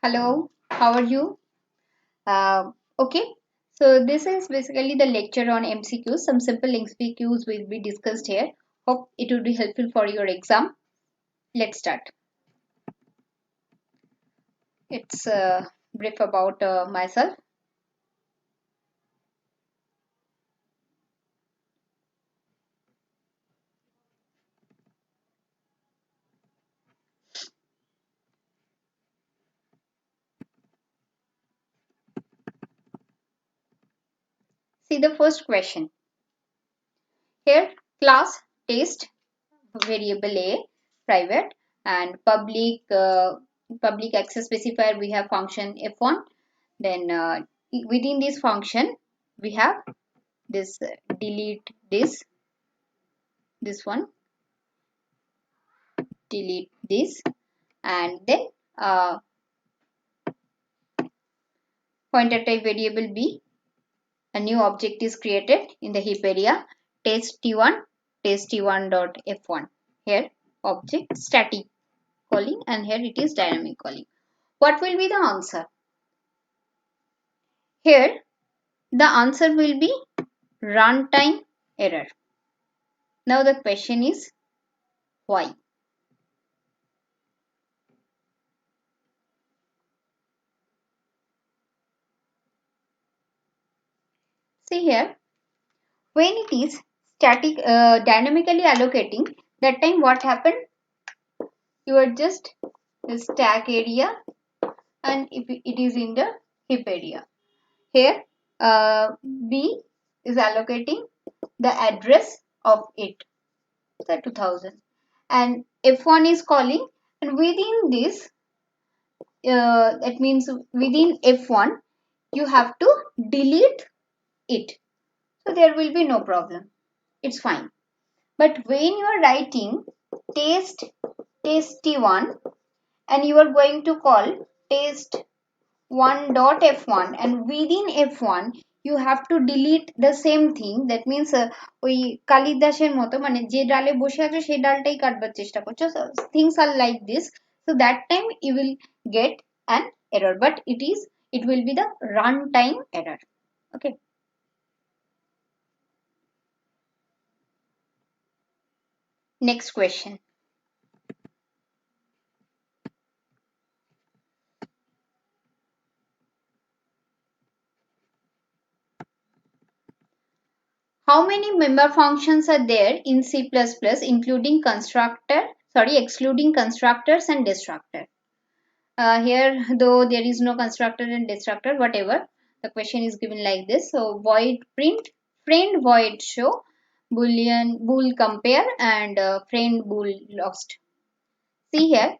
Hello, how are you? Okay, so this is basically the lecture on MCQs. Some simple MCQs will be discussed here. Hope it will be helpful for your exam. Let's start. It's brief about myself. See the first question. Here, class, test, variable A, private, and public access specifier. We have function F1. Then within this function, we have this delete this one delete this, and then pointer type variable b, a new object is created in the heap area, test t1 test t1 dot f1. Here object static calling, and here it is dynamic calling. What will be the answer? Here the answer will be runtime error. Now the question is why? See here, when it is static dynamically allocating, that time what happened? You are just the stack area, and if it is in the heap area. Here B is allocating the address of it, the 2000, and F1 is calling, and within this that means within F1 you have to delete it, so there will be no problem, it's fine. But when you are writing test t1 and you are going to call test 1 dot f1, and within f1 you have to delete the same thing, that means ওই কালিদাসের মতো মানে যে ডালে বসে আছে সেই ডালটাই কাটবার চেষ্টা করছো, so things are like this, so that time you will get an error, but it will be the runtime error. Okay, next question. How many member functions are there in C++, including excluding constructors and destructor? Here, though there is no constructor and destructor, whatever, the question is given like this. So, void print, friend void show, boolean bool compare, and friend bool lost. See here,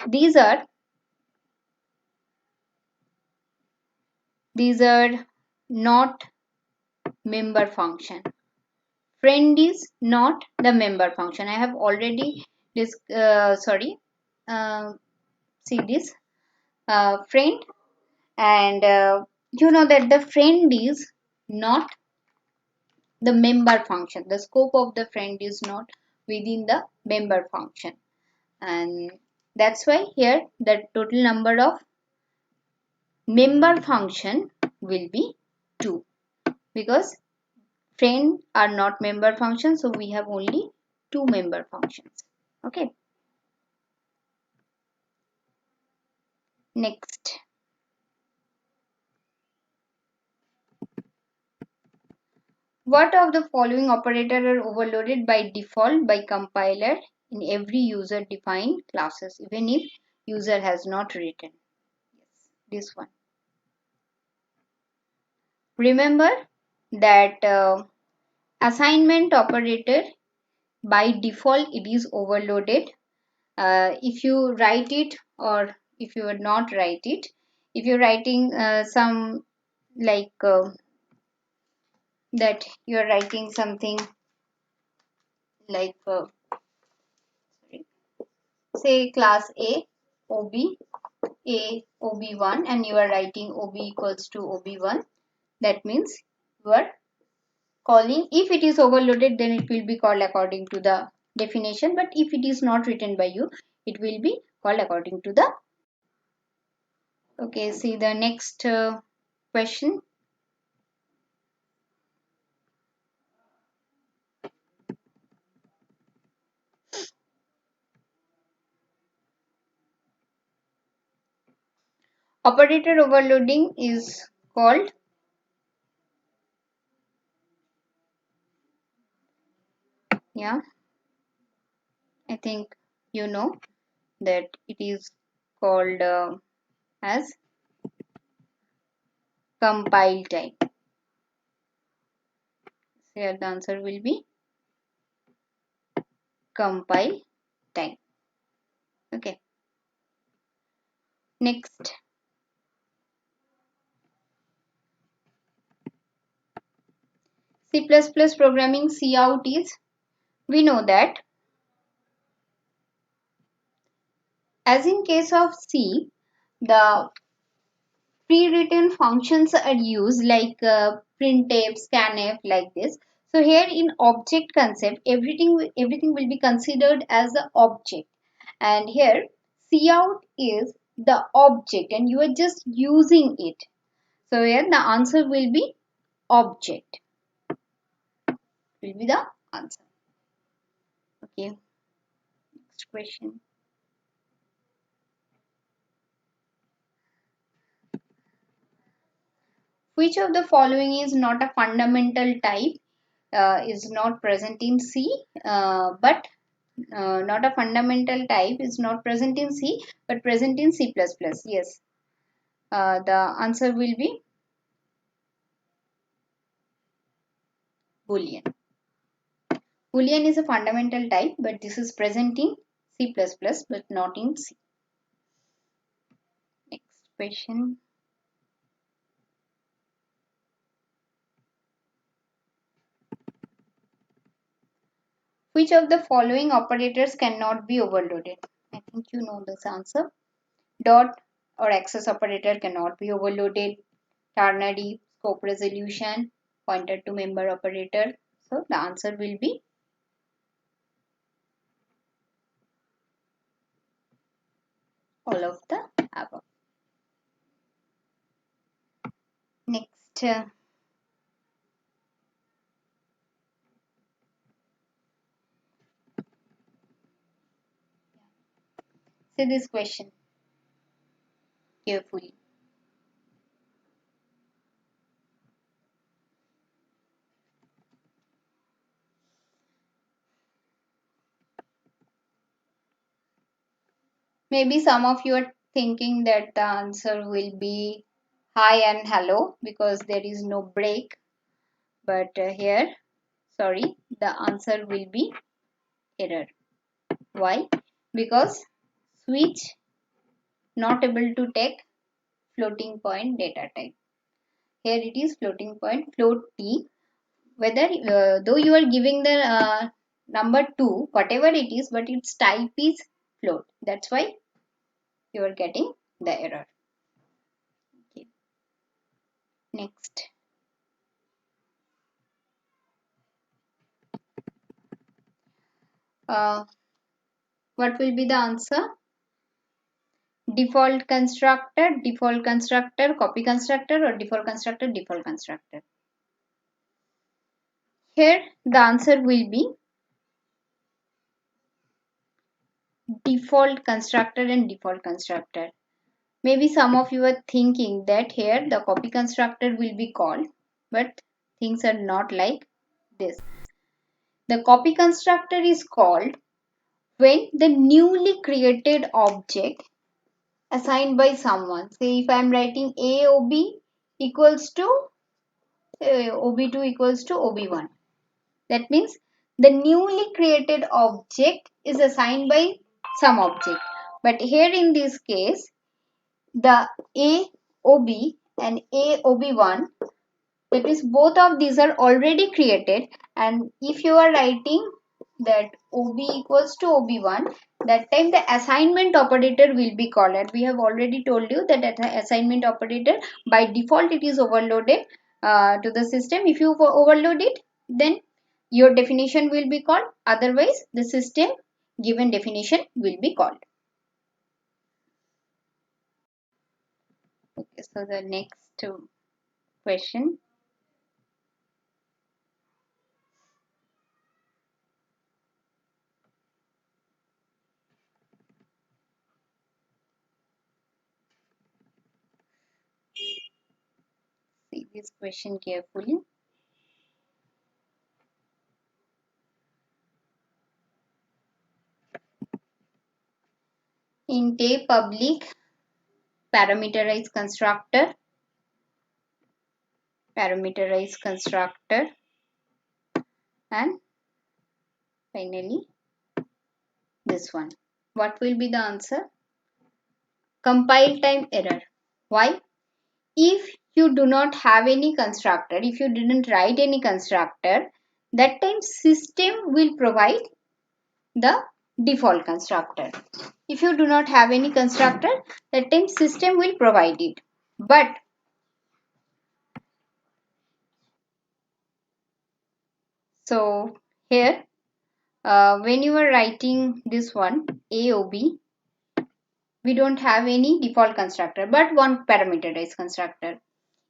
these are not member function. Friend is not the member function. I have already see this friend, and you know that the friend is not the member function. The scope of the friend is not within the member function, and that's why here the total number of member function will be 2, because friend are not member functions, so we have only 2 member functions. Okay, next. What of the following operator are overloaded by default by compiler in every user defined classes, even if user has not written? Yes, this one. Remember that assignment operator by default it is overloaded. If you write it, or if you would not write it, if you're writing some like that you're writing something like say class A OB1, and you are writing OB equals to OB1, that means you are calling, if it is overloaded then it will be called according to the definition, but if it is not written by you it will be called according to the Okay, see the next question. Operator overloading is called, yeah, I think you know that it is called as compile time. Here the answer will be compile time. Okay. Next, C++ programming cout is, we know that as in case of C, the pre-written functions are used like printf, scanf, like this. So here in object concept, everything will be considered as the object, and here cout is the object, and you are just using it. So here the answer will be object. Will be the answer. Okay. Next question. Which of the following is not a fundamental type? Is not present in C, but not a fundamental type is not present in C, but present in C++. Yes, the answer will be Boolean. Boolean is a fundamental type, but this is present in C++, but not in C. Next question. Which of the following operators cannot be overloaded? I think you know this answer. Dot or access operator cannot be overloaded. Ternary, scope resolution, pointer to member operator. So the answer will be all of the above. Next, see this question carefully. Maybe some of you are thinking that the answer will be hi and hello because there is no break. But here, sorry, the answer will be error. Why? Because switch not able to take floating point data type. Here it is floating point float t. Whether though you are giving the number 2, whatever it is, but its type is float. That's why you are getting the error. Okay. Next. What will be the answer? Default constructor, copy constructor, or default constructor. Here the answer will be default constructor and default constructor. Maybe some of you are thinking that here the copy constructor will be called, but things are not like this. The copy constructor is called when the newly created object assigned by someone. Say if I am writing AOB equals to OB2 equals to OB1. That means the newly created object is assigned by some object. But here in this case, the AOB and AOB1, that is both of these are already created, and if you are writing that OB equals to OB1, that time the assignment operator will be called, and we have already told you that assignment operator by default it is overloaded to the system. If you overload it, then your definition will be called, otherwise the system given definition will be called. so the next question. See this question carefully. Int a public parameterized constructor, and finally this one. What will be the answer? Compile time error. Why? If you do not have any constructor, if you didn't write any constructor, that time system will provide the default constructor. If you do not have any constructor, that time system will provide it. But so here when you are writing this one AOB, we don't have any default constructor but one parameterized constructor.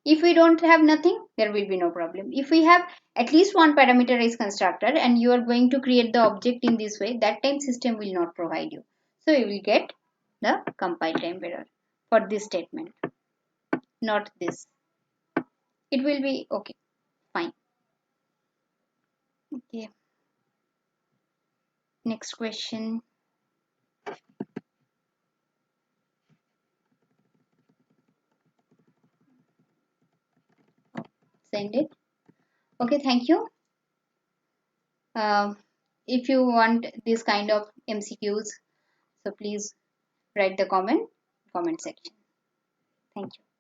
If we don't have nothing, there will be no problem. If we have at least one parameterized constructor and you are going to create the object in this way, that time system will not provide you. So you will get the compile time error for this statement, not this. It will be okay, fine. Okay. Next question. Send it. Okay, thank you. If you want this kind of MCQs, so please write the comment section. Thank you.